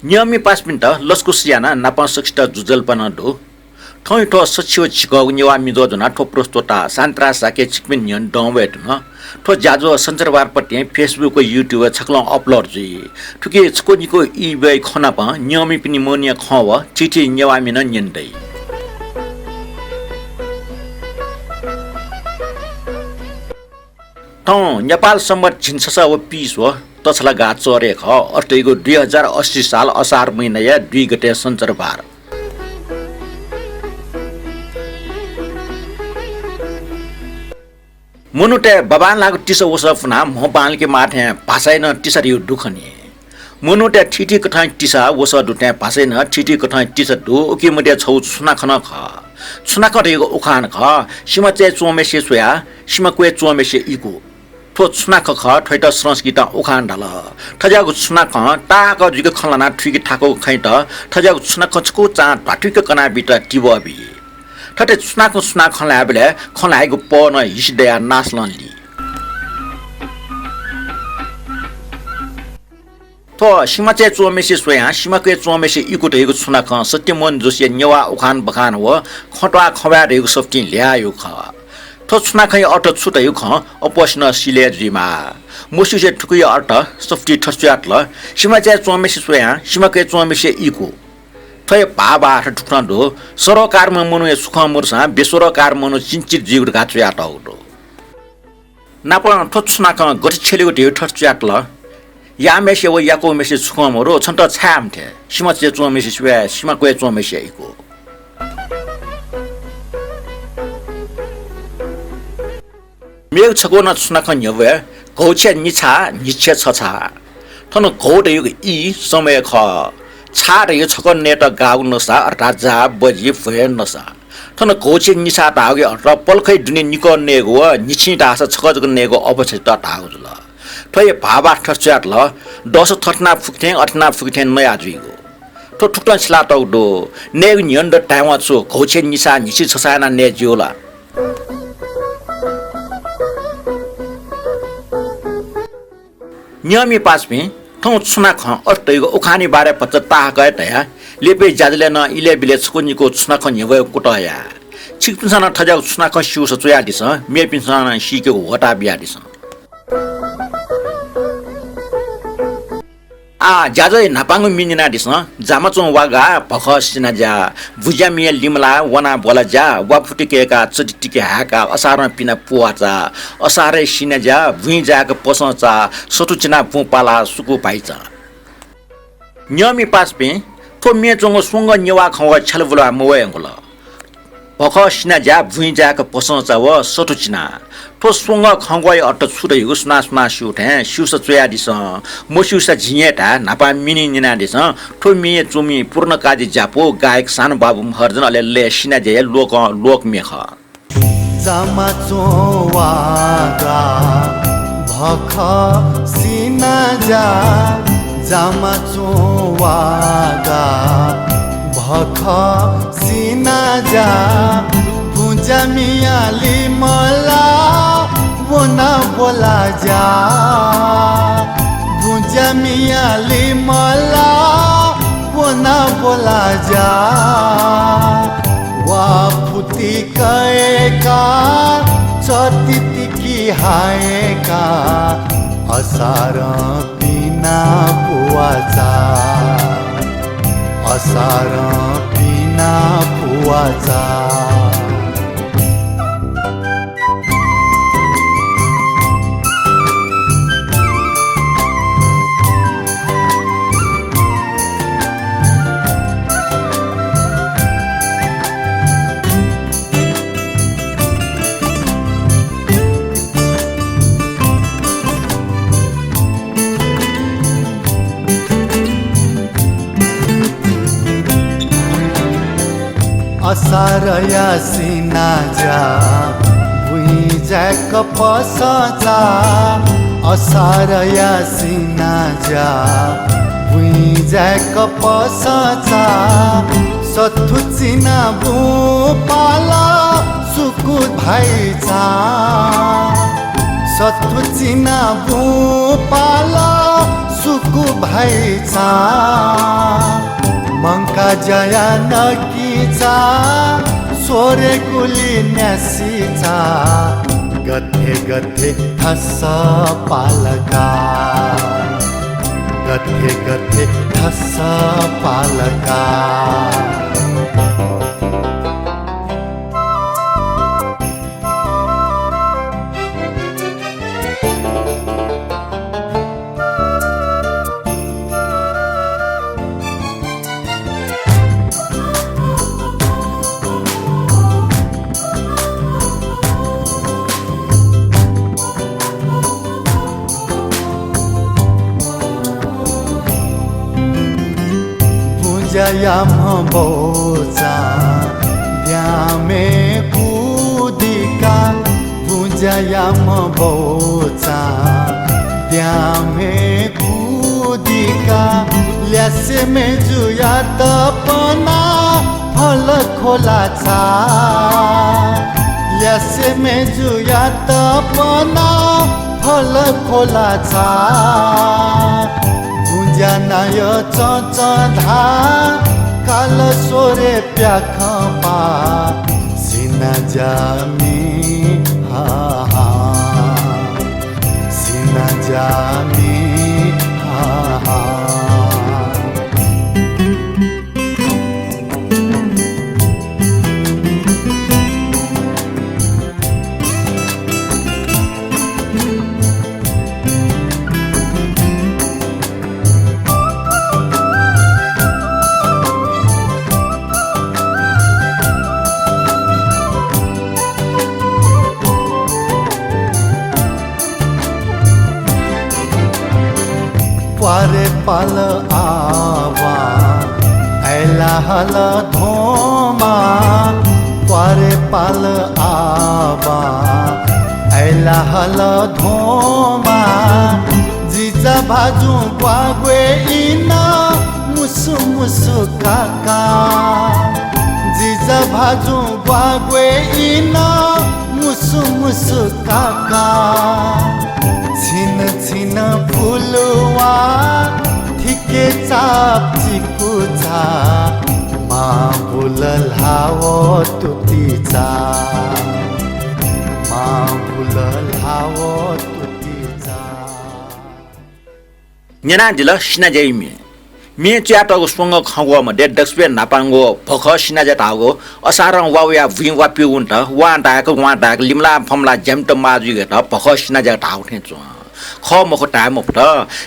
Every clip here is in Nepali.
Newa Me Jho losku siana napa saksta jujal panado thoi tho sachio chiko Newa Me Jho na tho prostota Shanta Shakya chikmin nyan dongwet na tho jajo sanjarbar pati Facebook ko YouTube chaklang upload ji thuke chko niko eBay khona pa Newa Me पनि monia khawa chichi Newa Me na nyandai thon Nepal Sambat झिनससा व पिस हो तछला गा चरे ख अर्थैको 2080 साल असार महिना या 2 गते सञ्चरबार मुनुटे बबान लागु टिस वसफना मोबाल के माथे भाषाइन टिसरी दुखनी मुनुटे ठिठी कथा टिसा वस दुटे भाषाइन ठिठी कथा टिस दु ओके मते छौ सुना खन ख सुना करेको उखान ख सिमा चे चोमेसे सोया सिमा क्वे चोमेसे इको थो सुना ख ठैट संस्कृत उखान ढल ठजाको सुना ख ताक जुक खलना ठिक ठाको खैट ठजाको सुना खचको चा ढाठिक कना बिट टिबबी ठटे सुना खला बेले खलाएको प न हिसदया नासलनली थो सिमाचे चोमेसे सोया सिमाके चोमेसे इकुटेको सुना ख सत्यमन जोसे नेवा उखान बखान हो खटवा खबा रेको सफ्टी ल्यायो ख थो सुना खै अट छुटयो ख अपस्न सिलेजीमा मुसुसे ठुकुय अट सफ्टी ठस्याटल सिमाचे चोमेसे सोया सिमाके चोमेसे इकु थय बाबा ठुक्न दो सरकार मनु सुख मुरसा बेसरकार मनु चिन्चित जिउर गाछ्याट औडो नाप थो सुना ख गति छेलेको ढेउ ठस्याटल यामेसे व याको मेसे सुख मरो छन्त छाम थे सिमाचे चोमेसे सोया सिमाके चोमेसे इकु मेग छको न सुनाख न्यवे गौछे निछा निछे छछा थन गौडे इ समय ख छाड यो छको नेट गाउ नसा अर्थात जा बजी फे नसा थन गौछे निछा तागे अट पलखै दुने निको नेगो निछि दास छको जको नेगो अवश्य तागो जुल थय भाबा ठस्याट ल 10 थटना फुक्थे अठना फुक्थे नया जुइगो तो ठुक्न छला तौडो नेग न्यन्द टाइम छु गौछे निछा निछि छसाना ने ज्योला Newa Me Jho थौ सुना ख अष्टैको उखानी बारे पचता गए तया लेपे जाजले न इले बिले छकोनीको सुना ख न्यवे कुटया छिकपिसन ठजाउ सुना ख सिउ सचया दिस मेपिसन सिके होटा बिया दिस आ जाजै नापाङ मिनिना दिस जामाचो वागा पख सिना जा भुजा मिया लिमला वना बोला जा वा फुटिकेका चटिटिके हाका असार पिना पुवाचा असारे सिना जा भुइ जाक पसचा सटुचिना पुपाला सुकु पाइचा Newa Me Jho थो मेचोङ सुंग नेवा खव छलबुला मोयंगल पख सिना जा भुइ जाक पसचा व सटुचिना थो सुंग खंगय अट छुदै सुना सुना सुथे सुस चया दिस मोसुसा झिएटा नापा मिनि निना दिस थो मिए चुमी पूर्ण काजी जापो गायक सान बाबु हर्जन अले सिना जे लोक मेख जामा चोवागा भख सिना जा जामा चोवागा भख सिना जा भुजा मियाली मला वना बोला जा भुजा मियाली मला वना बोला जा वा फुटी कएका चतितिकी हाएका असार पिना पुवाचा असार पिना पुवाचा असारया सिना जा भुइ जाक पसचा असारया सिना जा भुइ जाक पसचा सथुचिना भूपाला सुकु भाइचा सथुचिना भूपाला सुकु भाइचा जया नकीचा सोरे कुली न्यासीचा गथे गथे ठस पालका गथे गथे ठस पालका जयाम बोचा द्यामे कुदिका भुजयाम बोचा द्यामे कुदिका ल्यासे में जुया तपना फल खोलाचा ल्यासे में जुया तपना फल खोलाचा गुंजानाय चचधा काल सोरे प्याखपा सिना जामी हा हा सिना जामी हा हा पारे पाल आवा ऐला हल धोमा पारे पाल आवा ऐला हल धोमा जिजा भाजू ग्वाग्वे इना मुसु मुसु काका जिजा भाजू ग्वाग्वे इना मुसु मुसु काका छिन छिन फुलुवा ठिके चाप चिकुचा मा बुलल हावो तुतीचा मा बुलल हावो तुतीचा न्याना दिल सिना जैमी मे च्याटको स्वंग खंगो मध्ये डक्सबे नापांगो भख सिना जटागो असारं वाउया भुइ वापि उन्ट वाटाक लिमला फमला जेमट माजु गेट भख सिना जटाउ ठेचो ख मख टाइम फट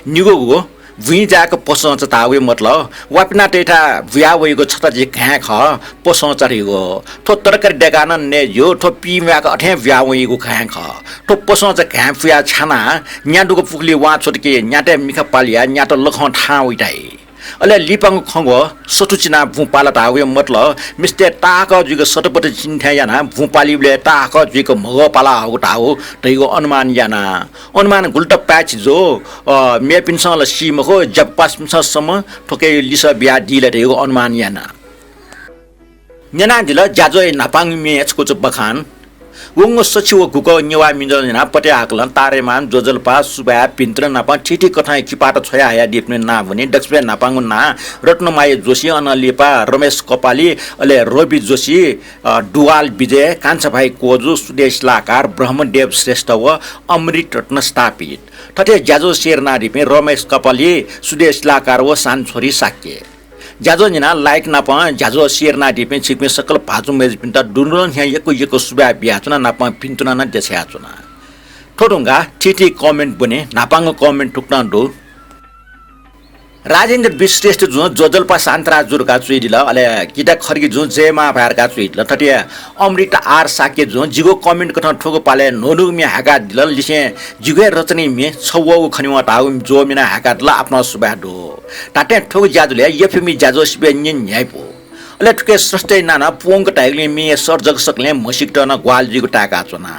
निगोगो भुइ जाक पसंच तावे मतलब वापिना टेठा भुया वइगो छता जे घा ख पसंच रिगो थो तरकारी डेगान ने जो थो पिम्याक अठे भुया वइगो घा ख थो पसंच घा फुया छाना न्याडुको पुगली वा छोटके न्याटे मिखा पालिया न्याटो लख ठा उइटाइ अले लिपाङ खंगो सटुचिना भुपाला तावे मतलब मिस्टे ताक जुको सटपट चिन्थ्या याना भुपालीले ताक जुको मगपाला हटाओ तैगो अनुमान याना अनुमान गुल्ट प्याच जो मे पिनसल सिमको जब पास पिनससम्म ठोके लिस बिया दिले तैगो अनुमान याना न्याना दिल जाजो नापाङ मेचको च बखान वंग सचिव गुको नेवा मिजो ना पटे आकलन तारेमान जोजलपा सुबा पिन्त्र नापा ठिठी कठाई किपाट छोया आया दिप्ने ना भने दक्षबे नापाङ ना रत्नमाय जोशी अनलेपा रमेश कपाली अले रवि जोशी डुवाल विजय कान्छभाइ कोजु सुदेश लाकार ब्रह्मदेव श्रेष्ठ व अमृत रत्न स्थापित ठटे ज्याजो शेरना दिपे रमेश कपाली सुदेश लाकार व सान छोरी शाक्य जाजो निना लाइक नापा जाजो शेरना दिपे छिकमे सकल भाजु मेज पिन्ता दुनुन ह्या यको सुबा बियाचुना नापा पिन्तुना न देछ्याचुना ठोडुंगा ठिठी कमेन्ट बने नापाङ कमेन्ट टुक्न दो राजेन्द्र विश्रेष्ठ जो जोजलपा शान्तरा जुरका चुइदिल अले किटा खर्की जो जयमा भारका चुइदिल ठटिया अमृत आर साके जो जिगो कमेन्ट कठन ठोको पाले नोनु मे हाका दिल लिसे जिगे रचनी मे छवौ खनिवा ताउ जो मिना हाका दिल आफ्नो सुबा दो टाटे ठोको ज्याजुले यफमी ज्याजो सिबे न्य न्यायपो अले ठुके सृष्टै नाना पोंग टाइगले मे सर्जक सकले मसिक टन ग्वाल जिगो टाका चोना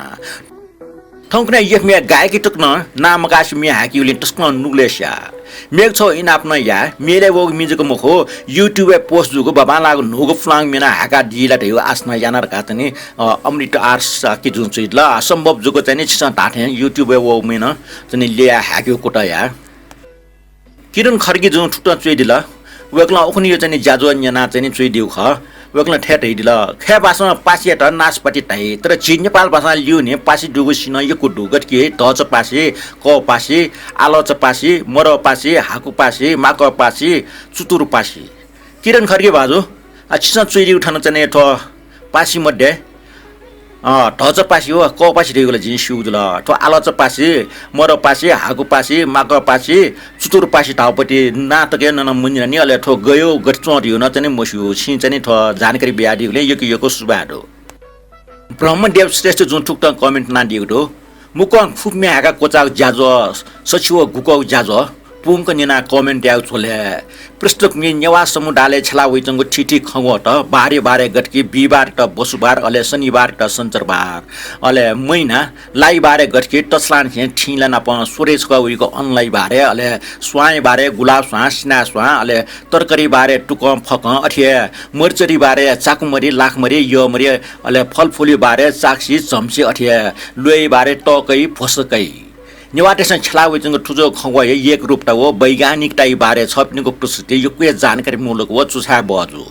ठौकने यफमे गायकी टुक्न नामकाश मे हाकिउले टस्कन नुग्लेस्या मेग छौ इन आफ्नो या मेले वो मिजको मुखो युट्युब पोस्ट जुगो बाबा लागो नुगो फ्लाङ मेना हाका दिला थियो आस्ना यानार का तनी अमृत आर्स कि जुन चाहिँ ल असम्भव जुगो चाहिँ नि छिस टाठे युट्युब वो मेना तनी लिया हाक्यो कोटा या किरण खर्की जुन ठुटा चुइ दिला वेक्ला उखनी यो चाहिँ जाजो न्याना चाहिँ चुइ दिउ ख वेक्ला ठेट हिदिल खे भाषा पासी त नासपति ताई तर चि नेपाल भाषा लिउ ने पासी डुगु सिन यको डुगत के त च पासी क पासी आलो च पासी मर पासी हाकु पासी माक पासी चुतुरु पासी किरण खर्के भाजु छिसा चुइरी उठान चाहिँ ठ पासी मध्ये ढच पासी हो क पासी रेगुला जिन सिउजुल ठो आलच पासी मर पासी हागु पासी माक पासी चुतुर पासी ठाउँपट्टि नाटके नन मुन्जिन नि अले ठो गयो गठचोट यो न चाहिँ मसिउ छि चाहिँ ठो जानकारी बियादिले यको सुबाडो ब्रह्मदेव श्रेष्ठ जुन ठुक्ट कमेन्ट ना दिएको मुक फुक्मे हाका कोचा ज्याजो सचिव गुको ज्याजो पुङको निना कमेन्ट याउ छोले पृष्ठक मि नेवा समुदायले छला वइचंगो ठिठी खंगो त बारे बारे गटकी बिबार त बसुबार अले शनिबार त सञ्चरबार अले महिना लाई बारे गटकी तस्लान छे ठिला न प सुरेश को उइको अनलाई बारे अले स्वाई बारे गुलाब स्वा सिना स्वा अले तरकारी बारे टुकम फक अठिए मर्चरी बारे चाकुमरी लाखमरी यो मरी अले फलफुली बारे चाक्सी चम्सी अठिए लुई बारे टकै फसकै नेवाटेसन छलावेजंग ठुजो खंगवा एक रूपटा हो वैज्ञानिकता बारे छप्नेको प्रस्तुति यो के जानकारी मूलक हो चुछा बजु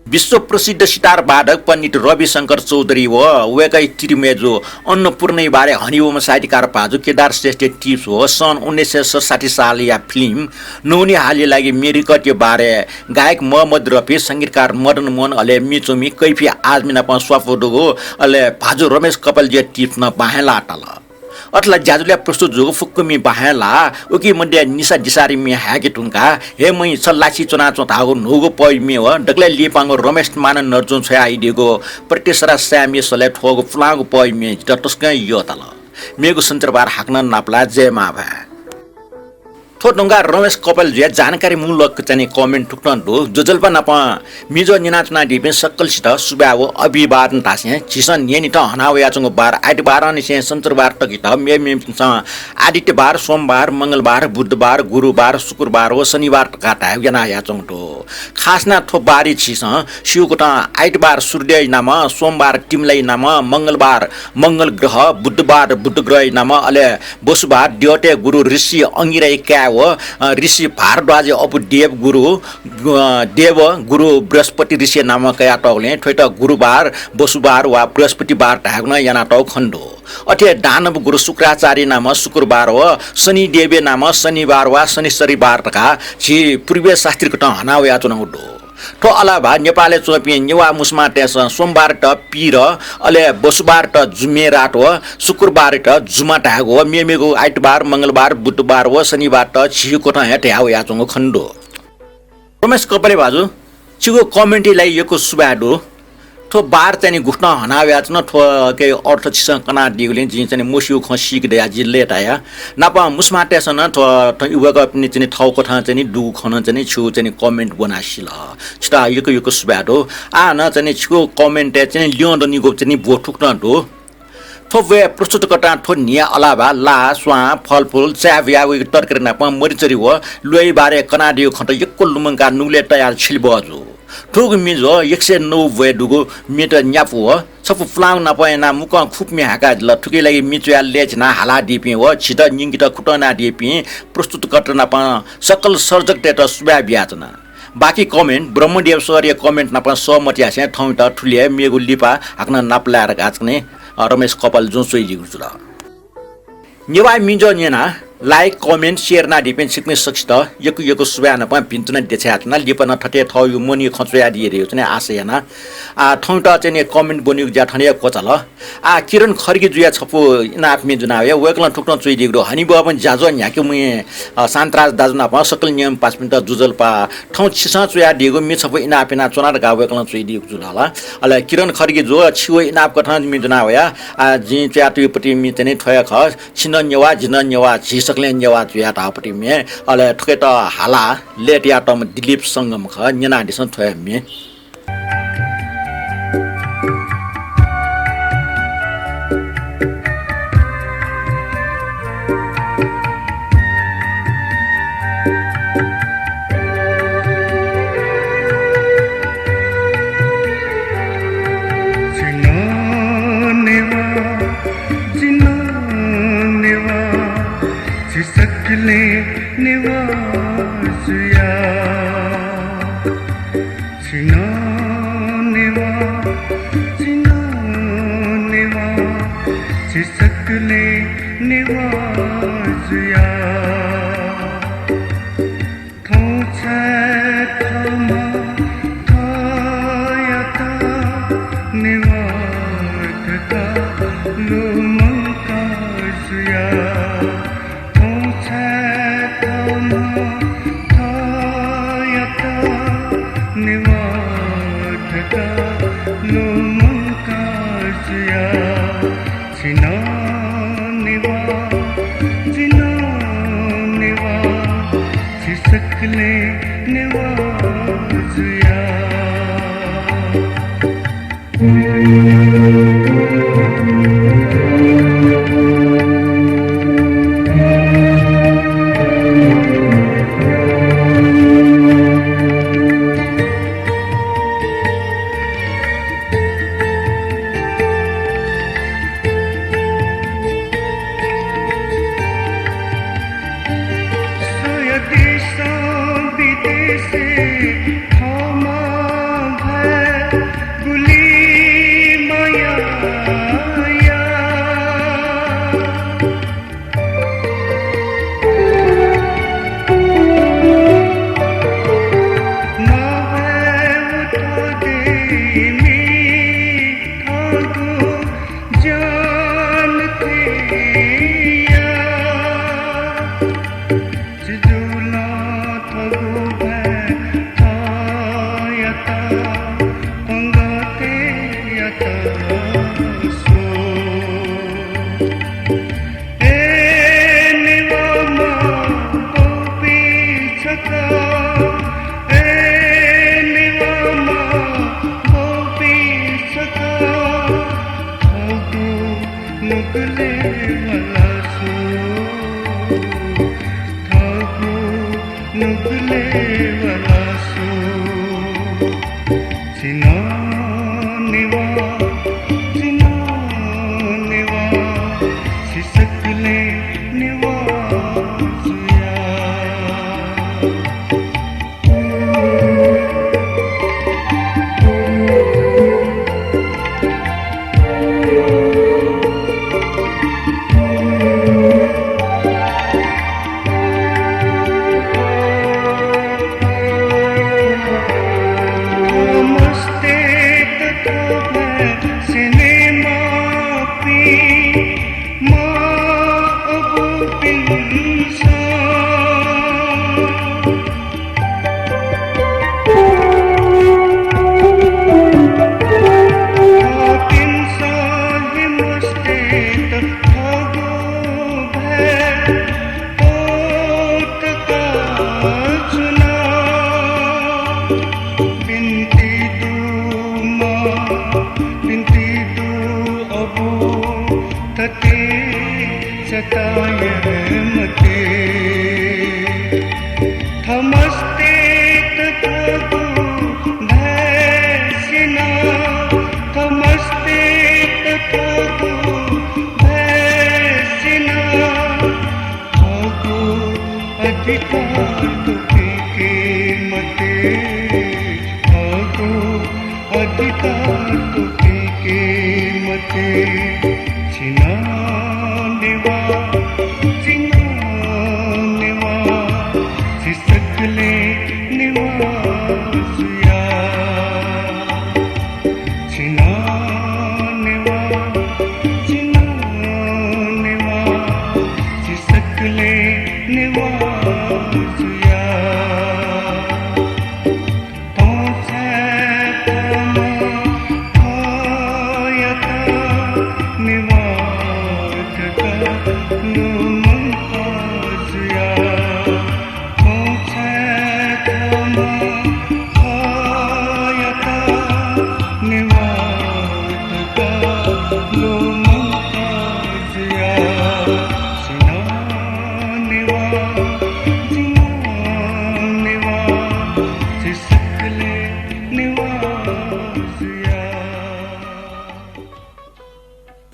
विश्व प्रसिद्ध सितार वादक पण्डित रविशंकर चौधरी हो वेकै तिरमेजो अन्नपूर्णे बारे हरिओम साहित्यकार पाजु केदार श्रेष्ठ टिप्स हो सन् 1967 साल या फिल्म नौनी हाली लागि मेरी कट्यो बारे गायक मोहम्मद रफी संगीतकार मदन मोहन अले मिचोमी कैफी आजमिना प स्वाफोडो अले भाजु रमेश कपाल जे टिप्स न बाहेला अटल अटला जाजुल्या प्रस्तुत जोगो फुक्कुमी बाहेला उकी मध्य निसा दिसारी मे हाके टुनका हे मै सल्लाची चुना चोतागो नोगो पइमे हो डगले लिपाङो रमेश मान नर्जुन छ आइदिएको प्रतिसरा स्यामी सले ठोगो फुलागो पइमे टटस्कै यो तल मेगो सञ्चरबार हाक्न नाप्ला जय माभा थोटंगा रमेश कपाल जे जानकारी मूलक चाहिँ कमेन्ट टुक्टन्टो जोजल्पा नप मिजो निनाचना दिपे सक्कलसित सुबावो अभिवादन तासे छिसन नेनि त हनावया चंगो बार आइतबार अनि से सञ्चरबार तकित मे आदित्यबार सोमबार मंगलबार बुधबार गुरुबार शुक्रबार व शनिबार काटा याना या चंगटो खासना थो बारी छिस शिवको त आइतबार सूर्य नाम सोमबार टिमलाई नाम मंगलबार मंगल ग्रह बुधबार बुध ग्रह नाम अले बसुबार द्योटे गुरु ऋषि अंगिरै क्या ऋषि भारद्वाज अब देव गुरु बृहस्पति ऋषि नामक याटौले ठोट गुरुबार बसुबार वा बृहस्पतिबार ढाग्न यानाटौ खण्डो अथे दानव गुरु शुक्राचार्य नाम शुक्रबार हो शनि देवे नाम शनिबार वा शनिश्चरीबार का छि पूर्वीय शास्त्रीको त हनाव याचनौडो ठो अलावा नेपालले चोपी नेवा मुस्मा टेस सोमबार त पीर अले बसुबार त जुमेराट हो शुक्रबार त जुमा टाग हो मेमेगो आइतबार मंगलबार बुधबार हो शनिबार त छिको त हेटे हाउ याचंगो खण्डो रमेश कपाले बाजु छिगो कमेन्टीलाई यको सुबाडो थो बार चाहिँ गुठ्न हनाव्याच न थो के अर्थ छिस कना दिगले जि चाहिँ मुसिउ खसिक दया जिल्ले टाया नापा मुस्माटेसन थो युवक पनि चाहिँ ठाउँको ठाउँ चाहिँ दु खन चाहिँ छु चाहिँ कमेन्ट बनासिल छिटा यको सुबाडो आ न चाहिँ छिको कमेन्ट चाहिँ लियोन निगो चाहिँ बोठुक्न दो थो वे प्रस्तुतकर्ता थो निया अलावा ला स्वा फलफुल च्याव्या वे तरकारी नापा मरिचरी हो लुई बारे कना दियो खट यक्को लुमंगा नुले तयार छिलबजु ठुग मिजो 109 वे दुगो मिटर न्यापु हो सफु फ्लाङ नपएना मुक खुप्मे हाका ल ठुकै लागि मिचुया लेचना हाला दिपि हो छिट निंगित खुटना दिपि प्रस्तुतकर्ता नपा सकल सर्जक टेट सुबा ब्याजना बाकी कमेन्ट ब्रह्मदेव सर कमेन्ट नपा सहमति आसे ठौ त ठुलिए मेगु लिपा हाक्न नाप्लाएर गाच्ने रमेश कपाल जो सोइ दिगु छ नेवा मिजो नेना लाइक कमेन्ट शेयर ना डिपेन्ड सिक्ने सक्छ यको सुबान प भिन्तन देछातना लिपन ठटे थौ यो मनि खचया दिए चाहिँ आशयना आ ठौट चाहिँ कमेन्ट बन्यो ज्या ठने कोचल आ किरण खर्गी जुया छपु इनाप मे जुनावे वेकला ठुक्न चुइ दिगरो हनी बब जाजो न्याके मु शान्तराज दाजुना प सकल नियम 5 मिनेट जुजल पा ठौ छिसा चुया दिगो मे छपु इनापिना चुना गा वेकला चुइ दिगु जुनाला अले किरण खर्गी जो छिउ इनाप कठन मे जुनावया आ जि च्यातुपति मे चाहिँ ठया ख छिन न्यवा सकले न्यवा जुया तापटी मे अले ठके त हाला लेट या तम दिलीप संगम ख न्यना दिसन थय मे Sakle Newa Me Jho सिसकले निवाजुया थौछे थमा थायता निवादता लोमकाजुया थौछे थमा थायता निवादता लोमकाजुया जिना निवा सिसकले निवाजुया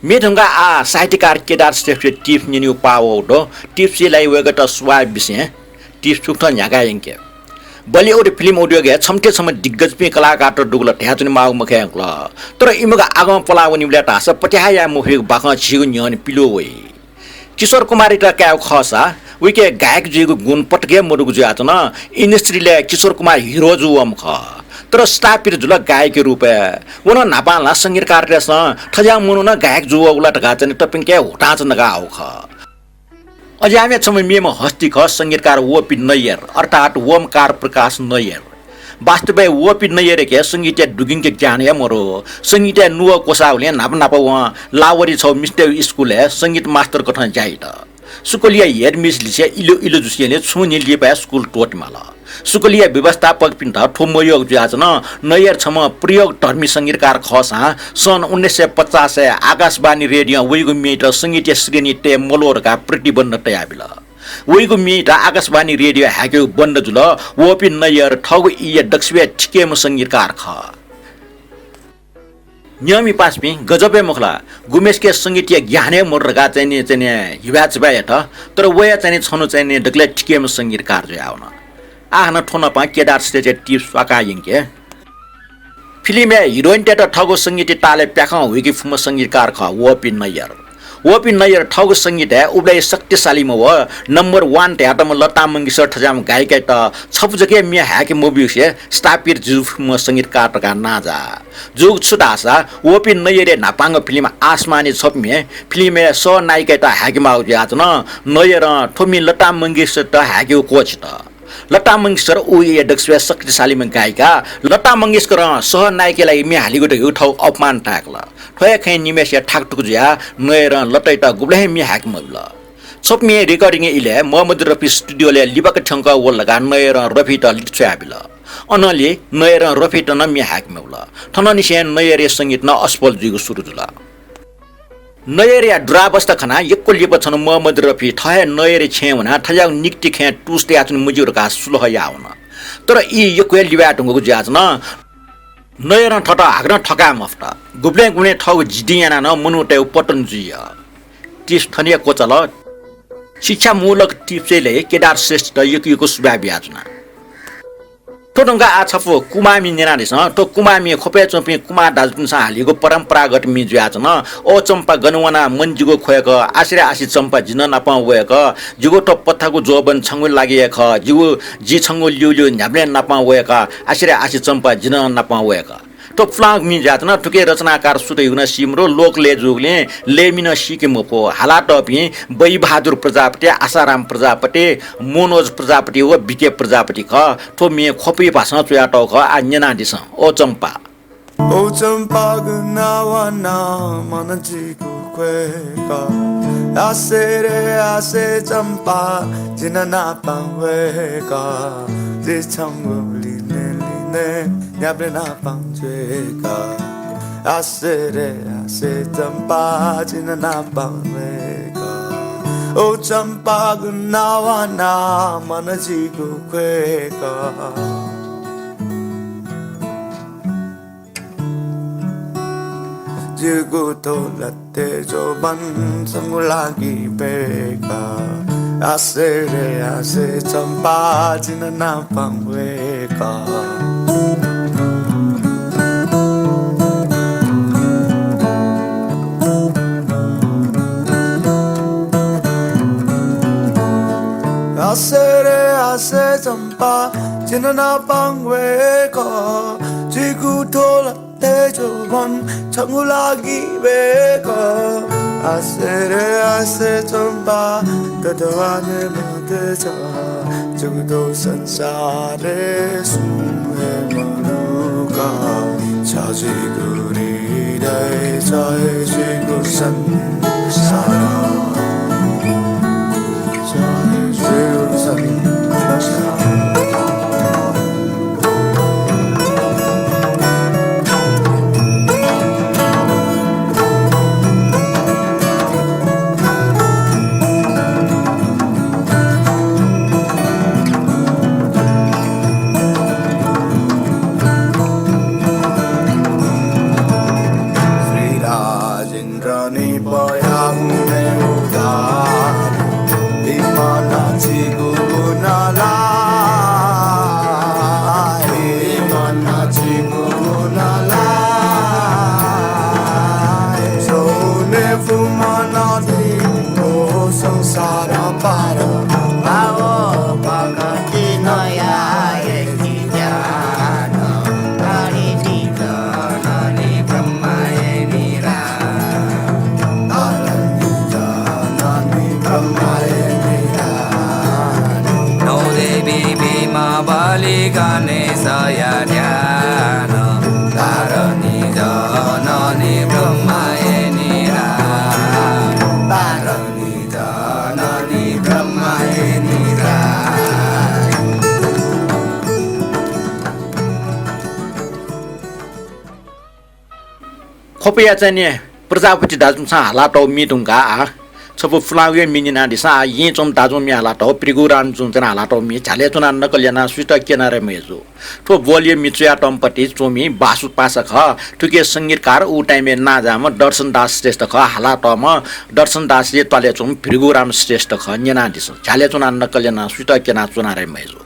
मेथुंगा आ साहित्यकार केदार श्रेष्ठ टिप निन्यु पावो दो टिप सिलाई वेगट स्वा बिसे टिप सुक्थ न्यागा यंके बलिउड फिल्म उद्योग छम्टे छम दिग्गज पे कलाकार त डुगल ठ्याचुनि माउ मखे अंकल तर इमगा आगम पलावनि ब्ले टास पट्याया मुफे बाख छिगु न्यन पिलो वइ किशोर कुमारी त क्याउ खसा विके गायक जिगु गुण पटके मरुगु जात न इंडस्ट्रीले किशोर कुमार हिरो जुवम ख तर स्टापिर जुल गायक रूप वन नापाला संगीतकार रेस ठजा मुनु न गायक जुव उला टका चनि टपिङ के होटाच नगा आउ ख अजामे छम मेम हस्ती ख संगीतकार ओपी नैयर अर्थात ओमकार प्रकाश नैयर वास्तवै ओपी नैयर के संगीत डुगिङ के ज्ञान या मरो संगीत नुव कोसाउले नाप नाप व लावरी छ मिस्टर स्कूल संगीत मास्टर कठन जाइ त सुकलिया हेड मिस लिसे इलो इलो जुसिले छुनि लिपा स्कूल टोटमाला सुकलिया व्यवस्थापक पिन्त ठोमयोग जुआजन नैयर छम प्रयोग धर्मी संगीतकार खसा सन् 1950 आकाशवाणी रेडियो वैगु मिटर संगीत श्रेणी ते मलोरका प्रतिबन्ध तयाबिला वैगु मिटर आकाशवाणी रेडियो हाक्यो बन्द जुल ओपी नैयर ठगु इय दक्षवे ठिकेम संगीतकार ख नियमी पासपी गजबे मुखला गुमेश के संगीतीय ज्ञाने मोरगा चाहिँ हिवाच बायट तर वया चाहिँ छनु चाहिँ डक्ले ठिकेम संगीतकार जो आउन आना ठोना पा केदार स्टेज टिप्स वाका यिंके फिल्म हिरोइन टेट ठगो संगीत ताले प्याखा हुइकी फुम संगीतकार ख ओपी नैयर ठगो संगीत उब्लै शक्तिशाली म व नम्बर 1 ट्याटम लता मंगेशकर ठजाम गायिका त छपजके मिया ह्याके मुभी से स्टापिर जुफुम संगीतकार टका नाजा जुग छुदासा ओपी नैयर नापांग फिल्म आसमानी छपमे फिल्म स नायिका त ह्याके माउ जात न नैयर ठोमी लता मंगेशकर त ह्याके कोच त लता मंगेशकर उए दक्षवे शक्तिशाली में गायिका लता मंगेशकर सह नायिकालाई मि हालिगो त उठाउ अपमान टाक्ला ठय खै निमेश ठाकटुक ज्या नएर लटै त गुब्लै मि हाक मबल छपमे रेकर्डिङ इले मोहम्मद रफी स्टुडियोले लिबक ठंका वो लगा नएर रफी त लिछ्याबिल अनले नएर रफी त न मि हाक मबल ठननि से नएर संगीत न अस्पल जुगु सुरु जुला नयरिया ड्राबस्ता खना यक्को लिप छन मोहम्मद रफी ठय नयरे छेवना ठजाउ निक्ति खे टुस्ते आचन मुजुरका सुलह याउन तर इ यक्को लिबाटुंगको जाच न नयर ठटा हाग्न ठका मफ्ता गुब्ले गुने ठौ जिदियाना न मुनुटे पटन जुय तिस थनिया कोचल शिक्षा मूलक टिप्सले केदार श्रेष्ठ यक्को सुबा ब्याजना टोटंगा आछफो कुमामी नेनादिस तो कुमामी खोपे चोपी कुमा दाजुनसा हालिको परम्परागत मिजुयाच न ओ चम्पा गनुवना मनजुगो खोयक आसिरे आसी चम्पा जिन नापा वयक जुगो त पत्थाको जोबन छंगु लागियक जुगो जी छंगु ल्युल्यु न्याब्ले नापा वयक आसिरे आसी चम्पा जिन नापा वयक तो फ्लाग मि जात न टुके रचनाकार सुदै हुन सिमरो लोकले जुगले लेमिन सिके मपो हालात अपि बई बहादुर प्रजापति आसाराम प्रजापति मोनोज प्रजापति व बिके प्रजापति ख तो मे खोपी भाषा चुया टक आ नेना दिस ओ चम्पा गनावाना मनजीको क्वेका आसे चम्पा जिन नापावेका जे छंगो लिने न्याब्ले नापाउँछेका आसे चम्पा जिन नापावेका ओ चम्पा गनावाना मनजीको क्वेका जिगु तोलते जो बन संगुलागी बेका आसे चम्पा जिन नापावेका आसे चम्पा जिन नापावेका जिगु तोलते जो बन संगुलागी बेका आसे चम्पा तदवाने मतेचा जुगदो संसारे सुमे मनुका चाजिगुरी दै चाजिगु संसारा चाजिगु संसारा गणेशय ध्यान तारणी जननी ब्रह्माए निराय तारणी जननी ब्रह्माए निराय खोपिया चाहिँ नि प्रजापति दाजुसा हालाटो मिटुङका सब फुलागे मिनिना दिसा ये चोम दाजो मी हालाटो प्रिगुरान जुन चाहिँ हालाटो मी झाले चुना नकल्याना सुट केनारे मेजो ठो बोलिए मित्रिया टम्पटी चोमी बासु पासक ठुके संगीतकार उ टाइमे नाजाम दर्शन दास श्रेष्ठ ख हालाटोमा दर्शन दासले तले चोम प्रिगुराम श्रेष्ठ ख नेना दिस झाले चुना नकल्याना सुट केना चुनारे मेजो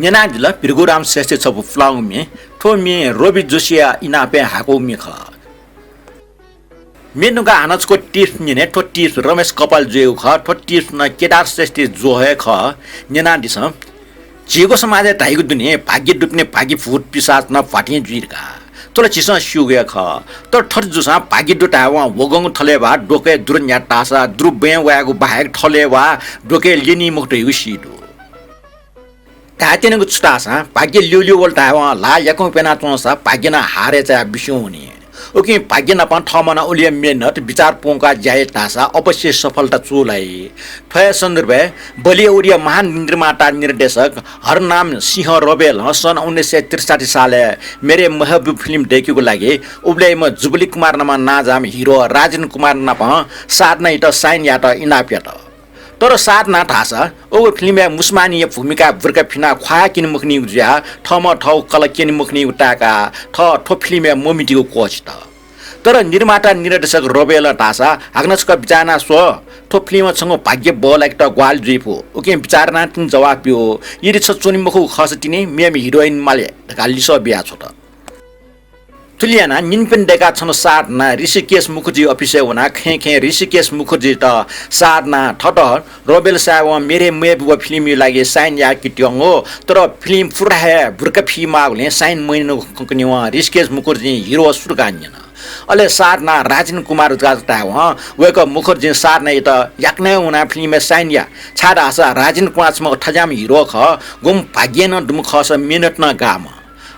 Nyanadila Pirguram Sestes of Flow me, told me Robbie Josia in a pen hako mika. Menuga anatsko tis nine, totis, Romes Copal Jeuka, totis na Kedar Sestes Zoheka, Nyanadism. Chigo Samade Taigudune, Pagi Dupne Pagi food pisas na Fatin Jirga. Tola Chison Shugaka, Tortusa, Pagi Dutawa, Wogong Toleva, Doke Drunyatasa, Drew Ben Wago Bag Toleva, Doke Lini Mokto. Tatin Stasa, Pagi Lulu Voltawa, La Yakon Penatonsa, Pagina Hare Bishoni. Okay भाग्य नपान ठाउँमा न ओलिया मेहनत विचार पोंका जाय तासा अवश्य सफलता चुलाई ठय सन्दर्भ बलिया उरिया महान निर्माता निर्देशक हरनाम सिंह रोबेल सन् 1963 साले मेरे महबूब फिल्म देखेको लागि उब्ले म जुबली कुमार नमा नाजाम हिरो राजन कुमार नप साधना इट साइन याट इनाप्याट तर साधना ठासा ओ फिल्म मुस्मानीय भूमिका बुर्का फिना ख्वा किन मुखनी उज्या ठम ठौ कल किन मुखनी उटाका ठो फिल्म मोमिटीको कोच त तर निर्माता निर्देशक रोबेल टासा हाग्नसका बिचाना सो ठो फिल्मसँग भाग्य बल एक ग्वाल जुइफो ओके बिचारना तिन जवाब पियो यदि छ चोनी मुखु खसटिनी मेम हिरोइन माले गालिस बिया छ त तुलियाना निनपिन डेका छन साधना ऋषिकेश मुखर्जी अफिसे हुना खे ऋषिकेश मुखर्जी त साधना ठट रोबेल साहब मेरे मेबुवा फिल्म लागि साइन या किट्योङ हो तर फिल्म पुरा बुर्का फिमा हुने साइन मैनो कंपनी वा ऋषिकेश मुखर्जी हिरो सुरगान्यन अले साधना राजन कुमार गाजटा हो वेक मुखर्जी साधना त याक्ने हुना फिल्म साइन या छाडा आसा राजन कुमार म ठजाम हिरो ख गुम भाग्यन दुम खस मिनट न गाम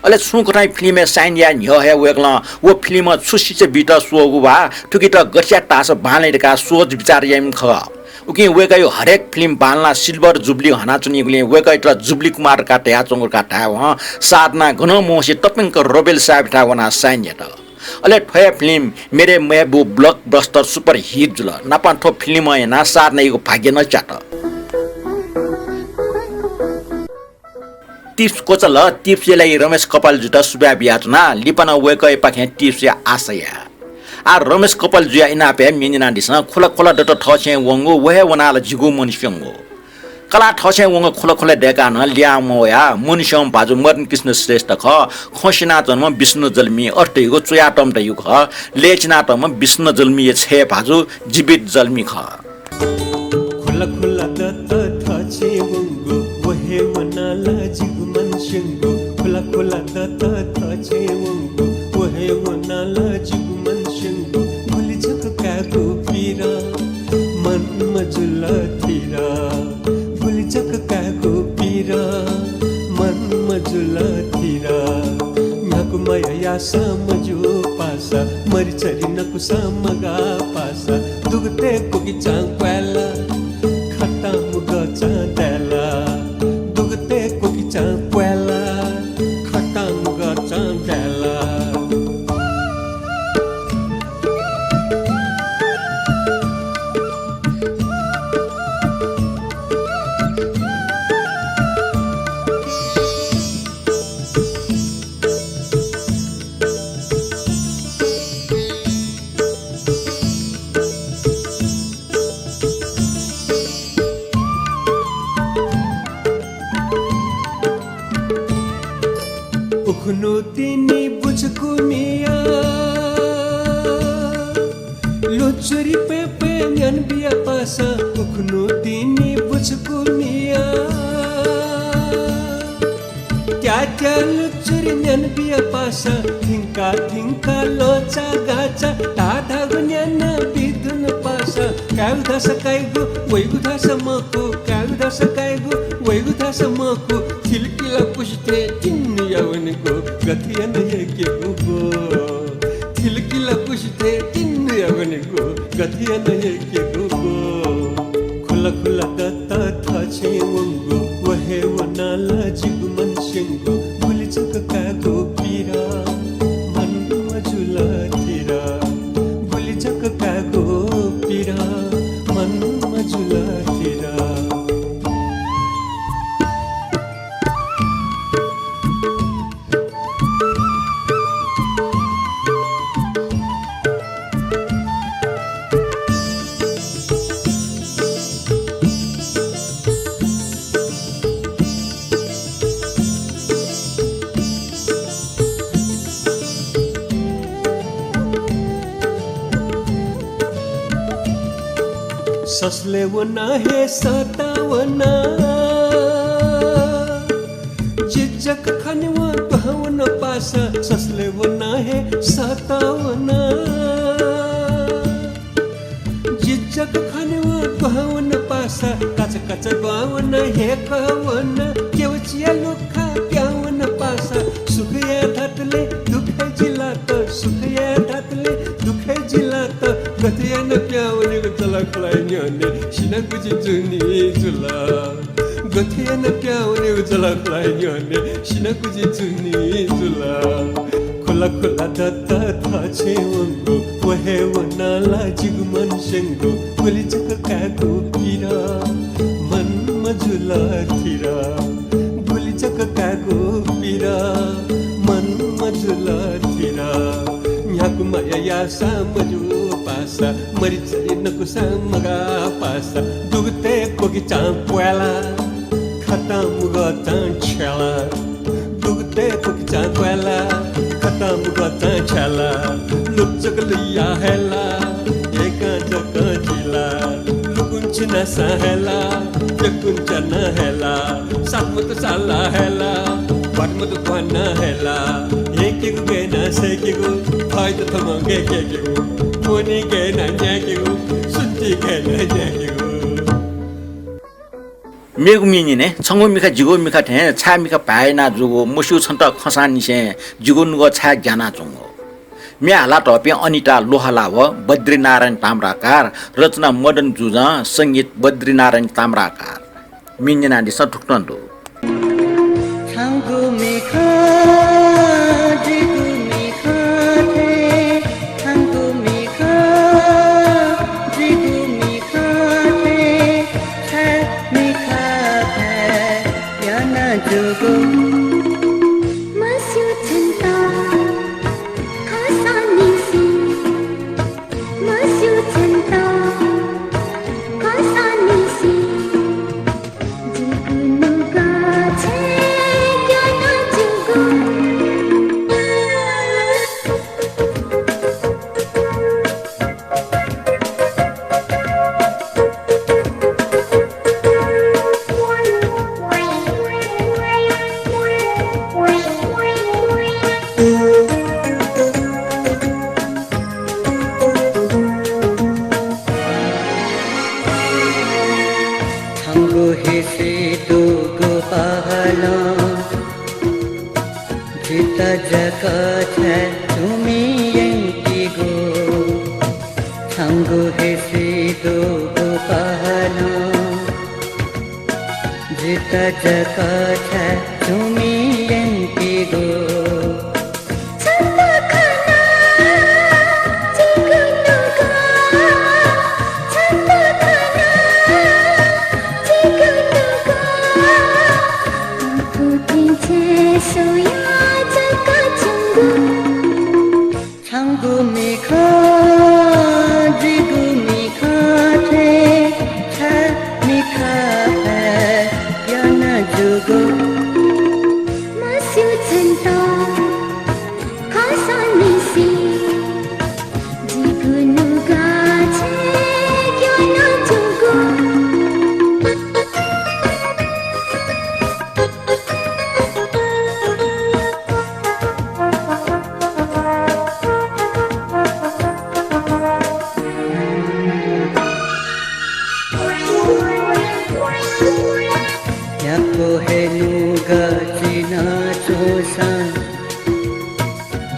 अले सुकराई फिल्म साइन या न्यो हे वेक्ला वो फिल्म सुसी से बिटा सोगुवा ठुकी त गछ्या टास बालेका सोच विचार याम ख उके वेका यो हरेक फिल्म बालना सिल्भर जुबली हना चुनिगले वेका त जुबली कुमार का ट्या चंगुर का ट्या ह साधना घन मोसी तपिंक रोबेल साहब ठा वना साइन या त अले ठय फिल्म मेरे महबूब ब्लॉकबस्टर सुपर हिट जुल नापा ठो फिल्म हैना साधना यो भाग्य न चाट टिप्स कोचल टिप्सलाई रमेश कपाल जुटा सुब्या बियातना लिपना वेकै पाखे टिप्स या आशया आ रमेश कपाल जुया इनापे मिनिना दिस खुला डट ठछे वंगो वहे वनाल जिगु मनिस्यंगो कला ठछे वंगो खुला डेका न ल्यामोया मुनिसम बाजु मर्न कृष्ण श्रेष्ठ ख खसिना जन्म विष्णु जल्मी अष्टैगो चुयाटम द युग लेचना तम विष्णु जल्मी छे बाजु जीवित जल्मी ख खुला डट ठछे वंगो वहे वनाल जिगु मनस्यंगो खुला डट ठछे वंगो वहे वनाल जिगु मनस्यंगो भुलि जक कागो पीरा मन मजुला थिरा भुलि जक कागो पीरा मन मजुला थिरा न्याकु माया या समझो पासा मरिचरी नकु समगा पासा दुगते कोगी चांग क्वाला खट्टा मुगा चांदला दुगते कोगी चांग क्वाला खट्टा मुगा चांदला उखनो तिनी बुझको मिया लुचुरी पे न्यान बिया पासा उखनो तिनी बुझको मिया क्या लुचुरी न्यान बिया पासा थिंका लोचा गाचा टाढा न्यान बिदुन पासा काउधा सकाइगो वैगुधा समको काउधा सकाइगो वैगुधा समको थिलकिला पुष्टे तिन्नु यावनको गथियन येके गो थिलकिला पुष्टे तिन्नु यावनको गथियन येके गो खुला दत्ता थछे वंगो वहे वनाला जिगु मनस्यंगो भुलि चक कागो पीरा मन मजुला थिरा भुलि चक कागो पीरा मन मजुला थिरा ससले वना हे सतावना जिज्जक खनवा कहवन पासा ससले वना हे सतावना जिज्जक खनवा कहवन पासा कच गावन हे कहवन केवचिया लुखा क्यावन पासा सुखया धतले दुख जिला तो सुखया धत सिनाकुजी जुनी जुला गथेन प्याउने उजलकलाई यने सिनाकुजी जुनी जुला खोला खोला दत्ता थाछे वंगो वहे वनाला जिगमन सेंगो गोली चककाको पिरा मन मजुला थिरा गोली चककाको पिरा मन मजुला थिरा यहाँको माया यासा मजु पासा मरिचरी नकुसा मगा पासा दुगते कोकी चाँप्वाला खतम गतां छेला दुगते कोकी चाँप्वाला खतम गतां छेला लुप्चक लिया हेला एका जका जिला लुकुंच न सहेला जकुंच न हेला सातमत साला हेला पाटमत पाना हेला एक गेना सेकेगो फाइदा थमंगे केकेगो मोनी गेना न्याकेगो सुन्ती गेना न्याकेगो मेगु मिनिने छंगो मिखा जिगो मिखा थे छा मिखा पाएना जुगो मुसु छन्त खसानी से जिगो नुगो छा ज्ञाना जुगो मे हाला टपे अनिता लोहाला व बद्रीनारायण ताम्राकार रचना मदन जुजा संगीत बद्रीनारायण ताम्राकार मिनिना दि सठुक्तन्दो छंगो मिखा जिगो मिखा थे छंगो मिखा जिगो मिखा थे छा मिखा है याना जुगो मस्यु छंता खासानी सी मस्यु छंता खासानी सी जिगुनु गा छे क्या ना जुगो छंगो हिसे दुगो पहला जिता जका छे तुमी यंकी गो छंगो हिसे दुगो पहला जिता जका छे तुमी यंकी गो छंता खाना जिगुनु गा छंता खाना जिगुनु गा पुतिचे सोया जका चंगु छंगो मिखा जिगो मिखा थे छा मिखा है याना जुगो मस्यु छंता खासानी सी जिगुनु गा छे क्या ना जुगो याको है नुगा चिना चोसान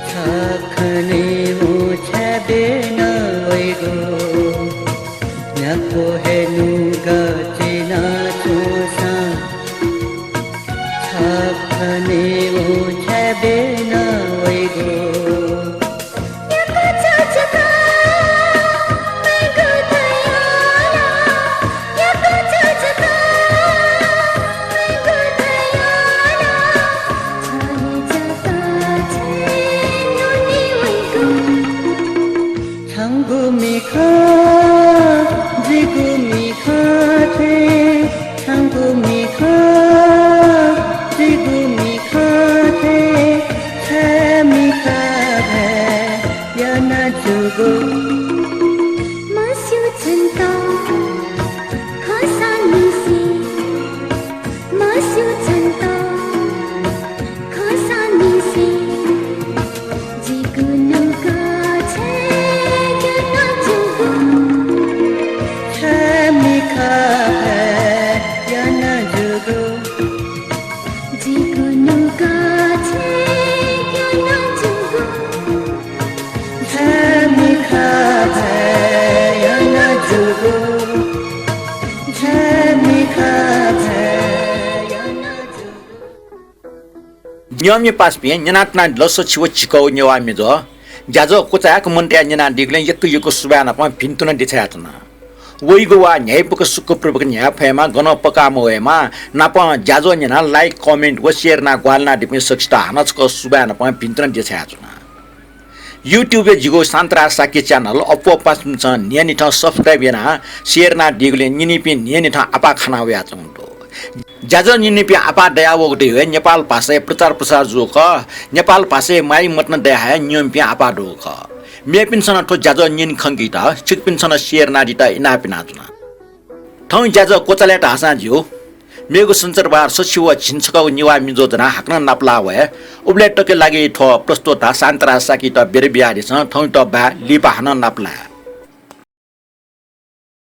छाखने हो छबे न वैगो याको है नुगा चिना चोसान छाखने हो छबे न वैगो याको चाचका मैं गुदयाला याको चाचका मैं गुदयाला छाले जका छे नोनी वैगो छंगो मिखा जिगो मिखा थे छंगो मिखा जिगो मिखा थे छे मिखा है याना जुगो मस्यु छंता खासानी सी मस्यु छंता खासानी सी जिगुनु गा छे क्या ना जुगो छे मिखा है याना जुगो जिगुनु गा छे क्या ना जुगो छे मिखा है याना जुगो Newa paspi nyanatna loso chiwo chiko Newa Me Jho jajo kucayak montia nyana digle yekku subana pa pintuna dichatna woigo wa nyaipuko sukupruko nyapema gono pakamoema napa jajo nyana like comment wo share na gwalna dipin saksta hanachko subana pa pintuna dichatna YouTube jigo Shanta Shakya channel oppo pas niani tha subscribe yana share na digle nyini pin niani tha apa khana wya chungdo जाजो निनिपि आपा दयावो गटे हे नेपाल भाषा प्रचार प्रसार जो ख नेपाल भाषा माइ मतन दया है नियम पि आपा दो ख मेपिन सन ठो जाजो निन खंगी त छिकपिन सन शेयर नाडी त इना पिना जुना ठौ जाजो कोचले त हसा जियो मेगो संचार बार सचिव छिनछको नेवा Me Jho जना हाक्न नापला वे उबले टके लागि ठो प्रस्तुत शान्ता साकी त बेर बिहारी छ ठौ त बा लिपा हन नापला